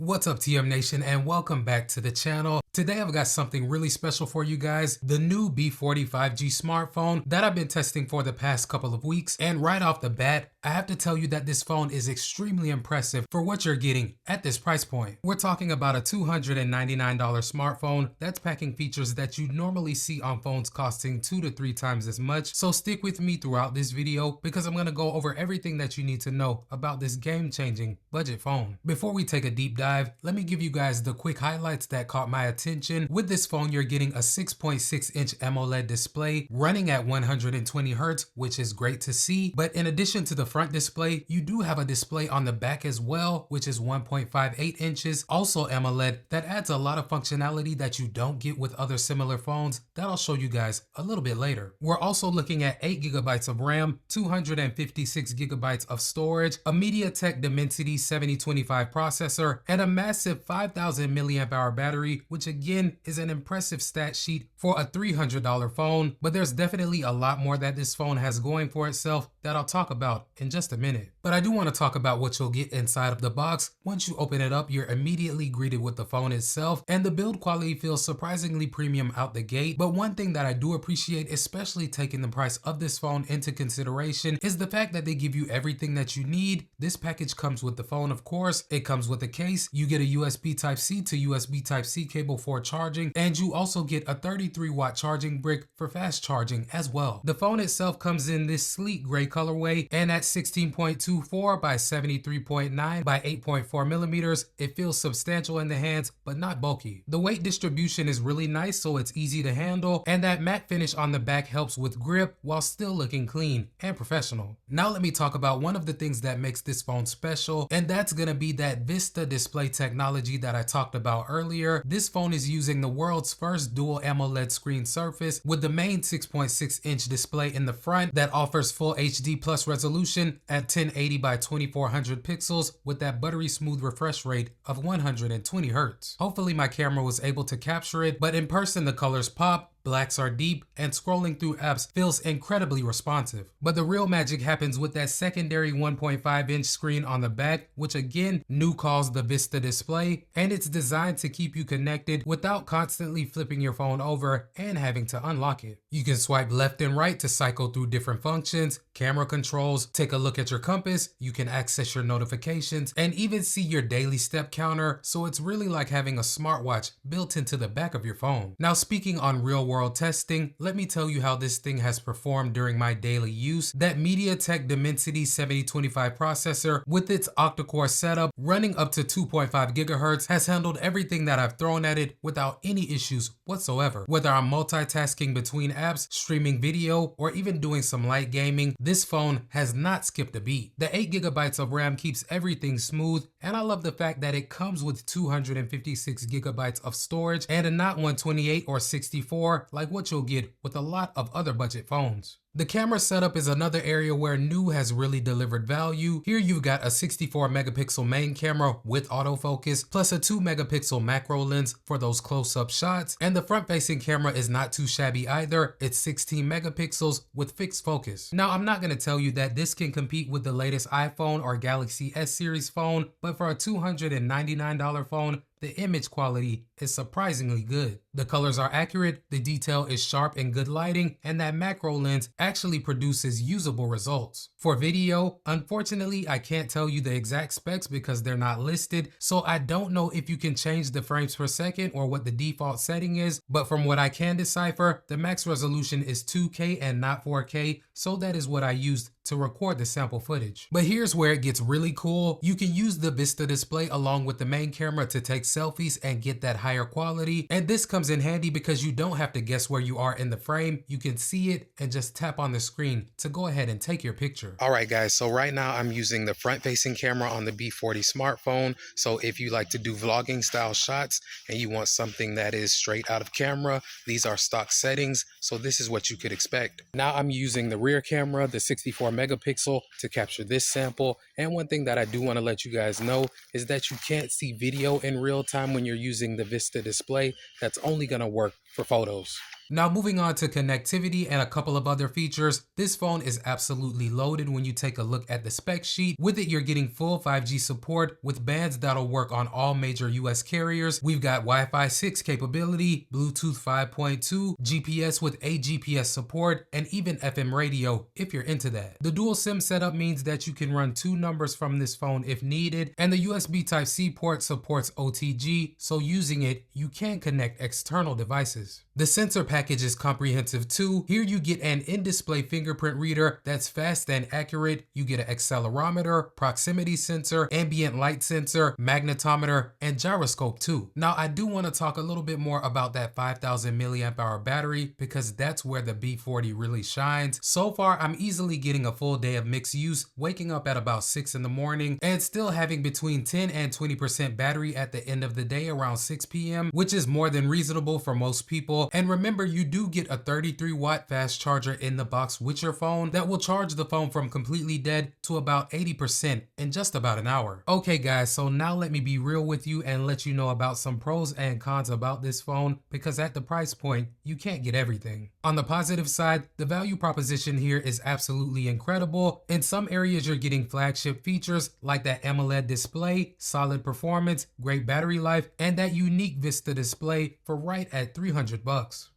What's up, TM Nation, and welcome back to the channel. Today I've got something really special for you guys, the new B40 5G smartphone that I've been testing for the past couple of weeks. And right off the bat, I have to tell you that this phone is extremely impressive for what you're getting at this price point. We're talking about a $299 smartphone that's packing features that you normally see on phones costing 2 to 3 times as much. So stick with me throughout this video because I'm going to go over everything that you need to know about this game-changing budget phone. Before we take a deep dive, let me give you guys the quick highlights that caught my attention. With this phone, you're getting a 6.6-inch AMOLED display running at 120 Hz, which is great to see. But in addition to the front display, you do have a display on the back as well, which is 1.58 inches, also AMOLED, that adds a lot of functionality that you don't get with other similar phones that I'll show you guys a little bit later. We're also looking at 8 GB of RAM, 256 GB of storage, a MediaTek Dimensity 7025 processor, and a massive 5000 mAh battery, which again is an impressive stat sheet for a $300 phone. But there's definitely a lot more that this phone has going for itself that I'll talk about in just a minute. But I do want to talk about what you'll get inside of the box. Once you open it up, you're immediately greeted with the phone itself, and the build quality feels surprisingly premium out the gate. But one thing that I do appreciate, especially taking the price of this phone into consideration, is the fact that they give you everything that you need. This package comes with the phone, of course. It comes with a case. You get a USB Type-C to USB Type-C cable for charging, and you also get a 33-watt charging brick for fast charging as well. The phone itself comes in this sleek gray colorway, and at 16.24 by 73.9 by 8.4 millimeters, it feels substantial in the hands, but not bulky. The weight distribution is really nice, so it's easy to handle, and that matte finish on the back helps with grip while still looking clean and professional. Now let me talk about one of the things that makes this phone special, and that's gonna be that Vista display technology that I talked about earlier. This phone is using the world's first dual AMOLED screen surface with the main 6.6-inch display in the front that offers full HD plus resolution at 1080 by 2400 pixels with that buttery smooth refresh rate of 120 Hz. Hopefully my camera was able to capture it, but in person the colors pop, blacks are deep, and scrolling through apps feels incredibly responsive. But the real magic happens with that secondary 1.5-inch screen on the back, which again NUU calls the Vista display, and it's designed to keep you connected without constantly flipping your phone over and having to unlock it. You can swipe left and right to cycle through different functions, camera controls, take a look at your compass, you can access your notifications, and even see your daily step counter, so it's really like having a smartwatch built into the back of your phone. Now speaking on real world testing, let me tell you how this thing has performed during my daily use. That MediaTek Dimensity 7025 processor with its Octa-Core setup running up to 2.5 GHz has handled everything that I've thrown at it without any issues whatsoever. Whether I'm multitasking between apps, streaming video, or even doing some light gaming, this phone has not skipped a beat. The 8 GB of RAM keeps everything smooth, and I love the fact that it comes with 256 GB of storage and a not 128 or 64 like what you'll get with a lot of other budget phones. The camera setup is another area where NUU has really delivered value. Here you've got a 64 megapixel main camera with autofocus, plus a 2 megapixel macro lens for those close-up shots, and the front-facing camera is not too shabby either. It's 16 megapixels with fixed focus. Now I'm not going to tell you that this can compete with the latest iPhone or Galaxy S series phone, but for a $299 phone, the image quality is surprisingly good. The colors are accurate, the detail is sharp and good lighting, and that macro lens actually produces usable results. For video, unfortunately, I can't tell you the exact specs because they're not listed, so I don't know if you can change the frames per second or what the default setting is, but from what I can decipher, the max resolution is 2K and not 4K, so that is what I used to record the sample footage. But here's where it gets really cool. You can use the Vista display along with the main camera to take selfies and get that higher quality. And this comes in handy because you don't have to guess where you are in the frame. You can see it and just tap on the screen to go ahead and take your picture. All right guys, so right now I'm using the front facing camera on the B40 smartphone. So if you like to do vlogging style shots and you want something that is straight out of camera, these are stock settings. So this is what you could expect. Now I'm using the rear camera, the 64 megapixel, to capture this sample. And one thing that I do want to let you guys know is that you can't see video in real time when you're using the Vista display. That's only going to work for photos. Now moving on to connectivity and a couple of other features, this phone is absolutely loaded when you take a look at the spec sheet. With it, you're getting full 5G support with bands that'll work on all major US carriers. We've got Wi-Fi 6 capability, Bluetooth 5.2, GPS with AGPS support, and even FM radio if you're into that. The dual SIM setup means that you can run 2 numbers from this phone if needed, and the USB Type-C port supports OTG, so using it, you can connect external devices. The sensor package is comprehensive too. Here you get an in-display fingerprint reader that's fast and accurate. You get an accelerometer, proximity sensor, ambient light sensor, magnetometer, and gyroscope too. Now I do want to talk a little bit more about that 5000 milliamp hour battery because that's where the B40 really shines. So far, I'm easily getting a full day of mixed use, waking up at about 6 in the morning and still having between 10 and 20% battery at the end of the day around 6 p.m., which is more than reasonable for most people. And remember, you do get a 33-watt fast charger in the box with your phone that will charge the phone from completely dead to about 80% in just about an hour. Okay guys, so now let me be real with you and let you know about some pros and cons about this phone because at the price point, you can't get everything. On the positive side, the value proposition here is absolutely incredible. In some areas, you're getting flagship features like that AMOLED display, solid performance, great battery life, and that unique Vista display for right at $300.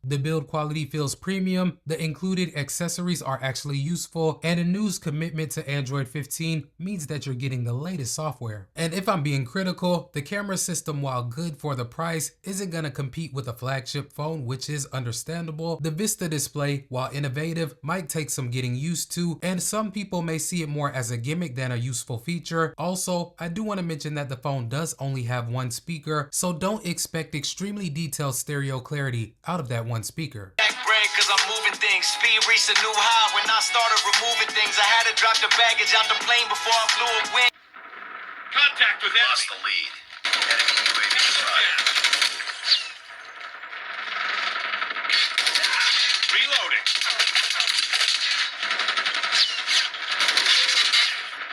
The build quality feels premium, the included accessories are actually useful, and a NUU's commitment to Android 15 means that you're getting the latest software. And if I'm being critical, the camera system, while good for the price, isn't gonna compete with a flagship phone, which is understandable. The Vista display, while innovative, might take some getting used to, and some people may see it more as a gimmick than a useful feature. Also, I do want to mention that the phone does only have one speaker, so don't expect extremely detailed stereo clarity out of that one speaker. Cause I'm moving things, speed reached a new high. When I started removing things, I had to drop the baggage out the plane before I flew a wing. Contact with enemy. Lost the lead. Enemy UAV spotted. Reloading.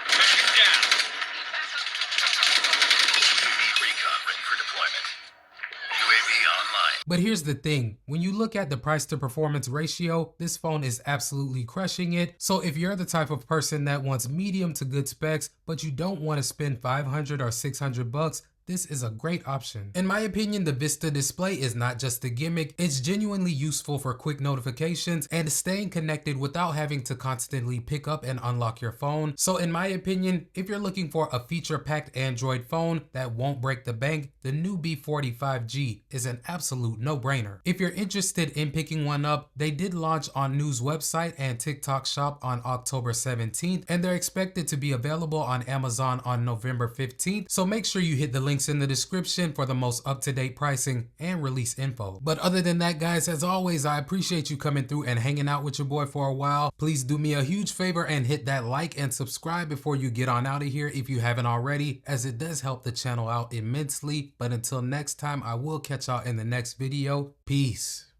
Pushing down. UAV recon ready for deployment. UAV online. But here's the thing, when you look at the price to performance ratio, this phone is absolutely crushing it. So if you're the type of person that wants medium to good specs, but you don't want to spend 500 or 600 bucks, this is a great option. In my opinion, the Vista display is not just a gimmick, it's genuinely useful for quick notifications and staying connected without having to constantly pick up and unlock your phone. So in my opinion, if you're looking for a feature-packed Android phone that won't break the bank, the NUU B40 5G is an absolute no-brainer. If you're interested in picking one up, they did launch on NUU's website and TikTok shop on October 17th, and they're expected to be available on Amazon on November 15th, so make sure you hit the links in the description for the most up-to-date pricing and release info. But other than that, guys, as always, I appreciate you coming through and hanging out with your boy for a while. Please do me a huge favor and hit that like and subscribe before you get on out of here if you haven't already, as it does help the channel out immensely. But until next time, I will catch y'all in the next video. Peace.